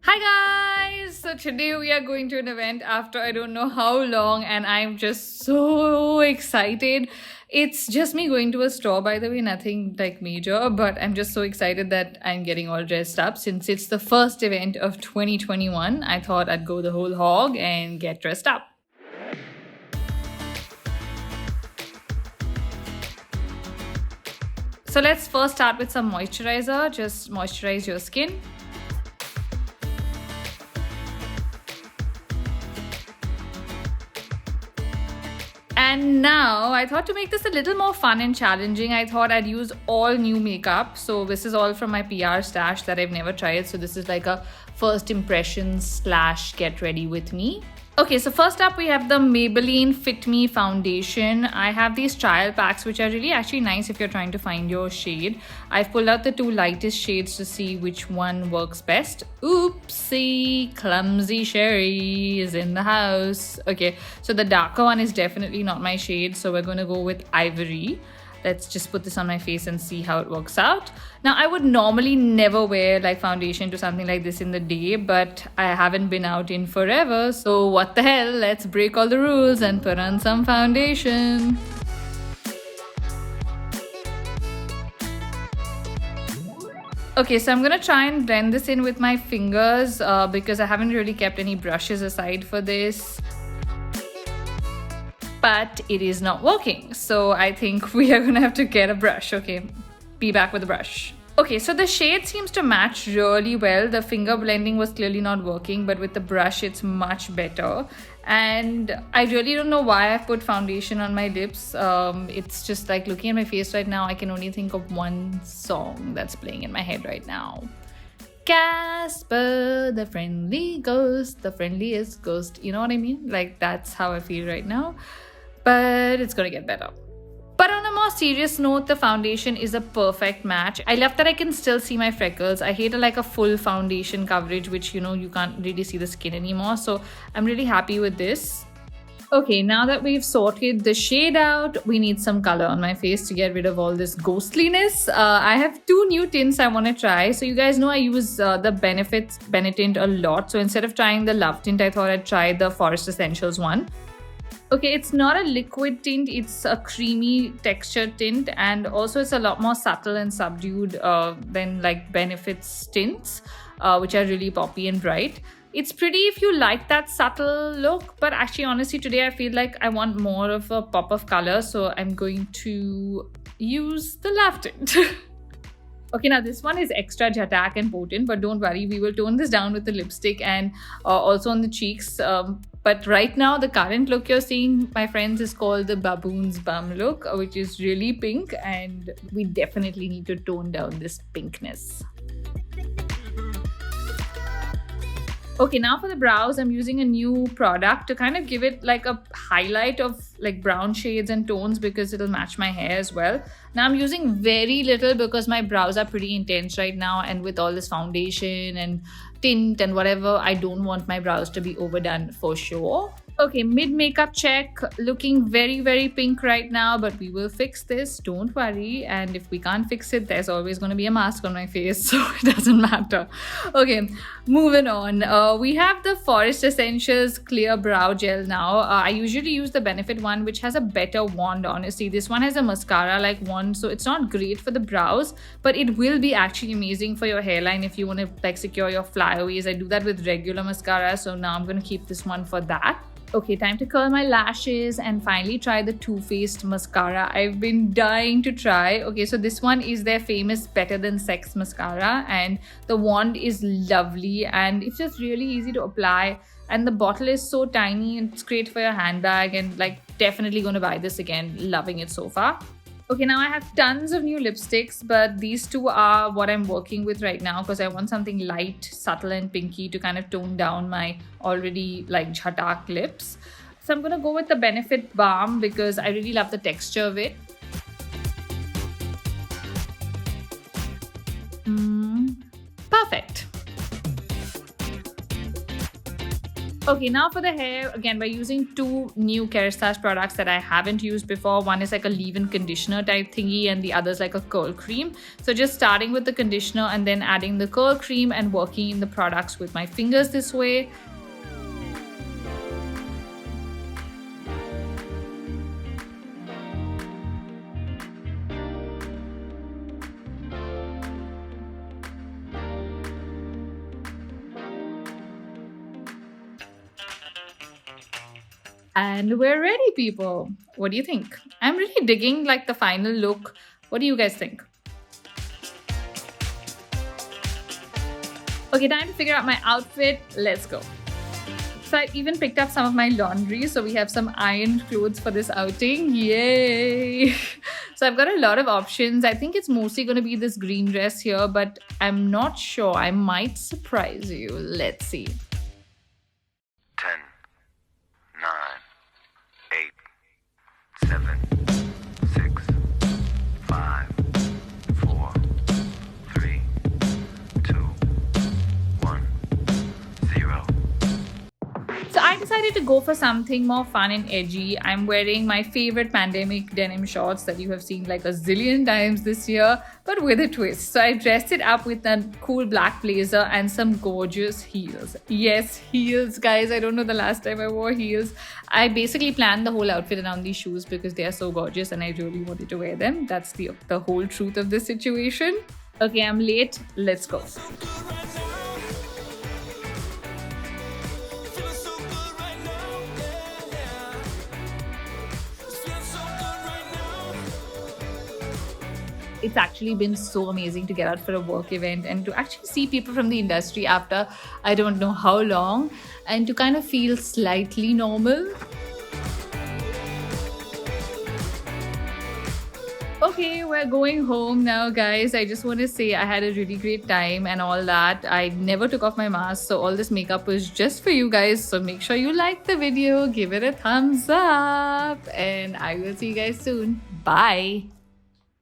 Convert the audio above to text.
Hi guys! So today we are going to an event after I don't know how long, and I'm just so excited. It's just me going to a store, by the way, nothing like major, but I'm just so excited that I'm getting all dressed up since it's the first event of 2021. I thought I'd go the whole hog and get dressed up. So let's first start with some moisturizer. Just moisturize your skin. And now I thought to make this a little more fun and challenging, I thought I'd use all new makeup. So this is all from my PR stash that I've never tried. So this is like a first impressions slash get ready with me. Okay, so first up we have the Maybelline Fit Me foundation. I have these trial packs which are really actually nice if you're trying to find your shade. I've pulled out the two lightest shades to see which one works best. Oopsie, clumsy Sherry is in the house. Okay, so the darker one is definitely not my shade, so we're gonna go with Ivory. Let's just put this on my face and see how it works out. Now, I would normally never wear like foundation to something like this in the day, but I haven't been out in forever. So what the hell? Let's break all the rules and put on some foundation. Okay, so I'm gonna try and blend this in with my fingers because I haven't really kept any brushes aside for this. But it is not working. So I think we are gonna have to get a brush. Okay, be back with the brush. Okay, so the shade seems to match really well. The finger blending was clearly not working, but with the brush, it's much better. And I really don't know why I put foundation on my lips. It's just like looking at my face right now, I can only think of one song that's playing in my head right now. Casper, the friendly ghost, the friendliest ghost. You know what I mean? Like, that's how I feel right now. But it's gonna get better. But on a more serious note, the foundation is a perfect match. I love that I can still see my freckles. I hate like a full foundation coverage, which you can't really see the skin anymore. So I'm really happy with this. Okay, now that we've sorted the shade out, we need some color on my face to get rid of all this ghostliness. I have two new tints I want to try. So you guys know I use the Benefit tint a lot. So instead of trying the Love tint, I thought I'd try the Forest Essentials one. Okay, it's not a liquid tint, it's a creamy textured tint, and also it's a lot more subtle and subdued than like Benefit's tints, which are really poppy and bright. It's pretty if you like that subtle look, but actually honestly today I feel like I want more of a pop of color, so I'm going to use the Love tint. Okay, now this one is extra jhatak and potent, but don't worry, we will tone this down with the lipstick and also on the cheeks. But right now, the current look you're seeing, my friends, is called the Baboon's Bum look, which is really pink, and we definitely need to tone down this pinkness. Okay, now for the brows, I'm using a new product to kind of give it like a highlight of like brown shades and tones because it'll match my hair as well. Now I'm using very little because my brows are pretty intense right now, and with all this foundation and tint and whatever, I don't want my brows to be overdone for sure. Okay, mid makeup check, looking very, very pink right now, but we will fix this, don't worry. And if we can't fix it, there's always going to be a mask on my face, so it doesn't matter. Okay, moving on. We have the Forest Essentials Clear Brow Gel now. I usually use the Benefit one, which has a better wand, honestly. This one has a mascara-like wand, so it's not great for the brows, but it will be actually amazing for your hairline if you want to like secure your flyaways. I do that with regular mascara, so now I'm going to keep this one for that. Okay, time to curl my lashes and finally try the Too Faced mascara. I've been dying to try. Okay, so this one is their famous Better Than Sex mascara, and the wand is lovely and it's just really easy to apply, and the bottle is so tiny and it's great for your handbag, and like definitely gonna buy this again. Loving it so far. Okay, now I have tons of new lipsticks, but these two are what I'm working with right now because I want something light, subtle and pinky to kind of tone down my already like jhatak lips. So I'm gonna go with the Benefit Balm because I really love the texture of it. Perfect. Okay, now for the hair, again, by using two new Kérastase products that I haven't used before. One is like a leave-in conditioner type thingy and the other is like a curl cream. So just starting with the conditioner and then adding the curl cream and working in the products with my fingers this way. And we're ready, people. What do you think? I'm really digging like the final look. What do you guys think? Okay, time to figure out my outfit. Let's go. So I even picked up some of my laundry. So we have some ironed clothes for this outing. Yay! So I've got a lot of options. I think it's mostly going to be this green dress here, but I'm not sure. I might surprise you. Let's see. 10, 9, 8, 7, 6, 5, 4, 3, 2, 1, 0. So I decided to go for something more fun and edgy. I'm wearing my favorite pandemic denim shorts that you have seen like a zillion times this year, but with a twist. So I dressed it up with a cool black blazer and some gorgeous heels. Yes, heels, guys. I don't know the last time I wore heels. I basically planned the whole outfit around these shoes because they are so gorgeous and I really wanted to wear them. That's the whole truth of this situation. Okay, I'm late. Let's go. It's actually been so amazing to get out for a work event and to actually see people from the industry after I don't know how long and to kind of feel slightly normal. Okay, we're going home now, guys. I just want to say I had a really great time and all that. I never took off my mask, so all this makeup was just for you guys. So make sure you like the video, give it a thumbs up, and I will see you guys soon. Bye.